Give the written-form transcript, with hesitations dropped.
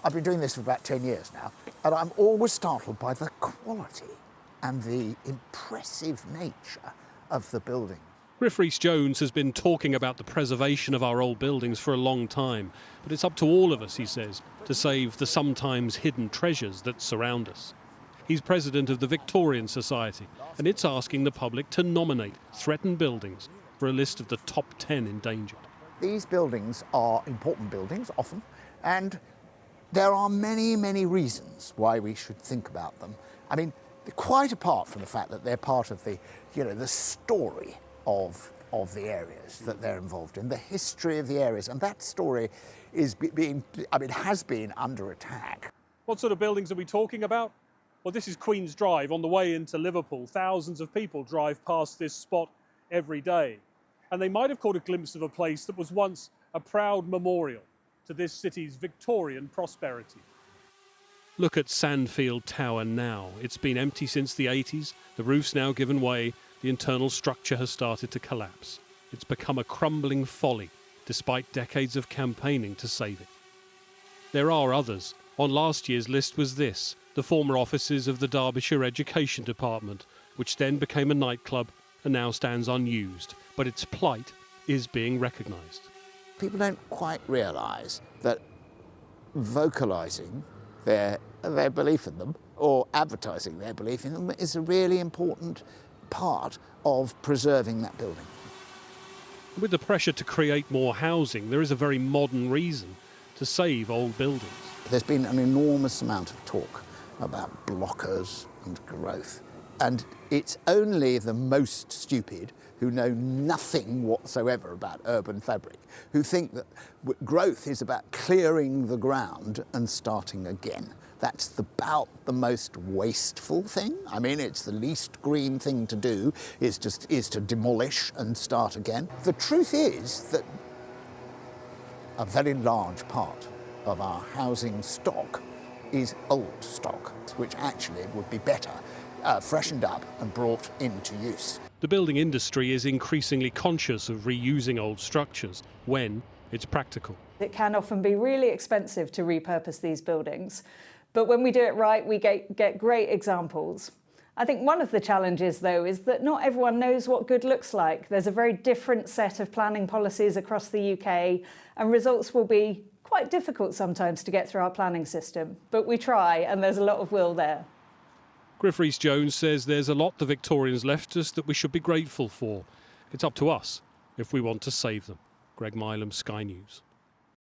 I've been doing this for about 10 years now, and I'm always startled by the quality and the impressive nature of the building. Griff Rhys Jones has been talking about the preservation of our old buildings for a long time, but it's up to all of us, he says, to save the sometimes hidden treasures that surround us. He's president of the Victorian Society, and it's asking the public to nominate threatened buildings for a list of the top 10 endangered. These buildings are important buildings, often, and there are many, many reasons why we should think about them. I mean, quite apart from the fact that they're part of the, the story of the areas that they're involved in, the history of the areas, and that story has been under attack. What sort of buildings are we talking about? Well, this is Queen's Drive on the way into Liverpool. Thousands of people drive past this spot every day. And they might have caught a glimpse of a place that was once a proud memorial to this city's Victorian prosperity. Look at Sandfield Tower now. It's been empty since the 80s. The roof's now given way. The internal structure has started to collapse. It's become a crumbling folly, despite decades of campaigning to save it. There are others. On last year's list was this, the former offices of the Derbyshire Education Department, which then became a nightclub and now stands unused. But its plight is being recognised. People don't quite realise that vocalising their belief in them or advertising their belief in them is a really important part of preserving that building. With the pressure to create more housing, there is a very modern reason to save old buildings. There's been an enormous amount of talk about blockers and growth, and it's only the most stupid who know nothing whatsoever about urban fabric who think that growth is about clearing the ground and starting again. That's about the most wasteful thing. I mean, it's the least green thing to do is to demolish and start again. The truth is that a very large part of our housing stock is old stock, which actually would be better freshened up and brought into use. The building industry is increasingly conscious of reusing old structures when it's practical. It can often be really expensive to repurpose these buildings, but when we do it right, we get great examples. I think one of the challenges, though, is that not everyone knows what good looks like. There's a very different set of planning policies across the UK, and results will be quite difficult sometimes to get through our planning system. But we try, and there's a lot of will there. Griff Rhys Jones says there's a lot the Victorians left us that we should be grateful for. It's up to us if we want to save them. Greg Milam, Sky News.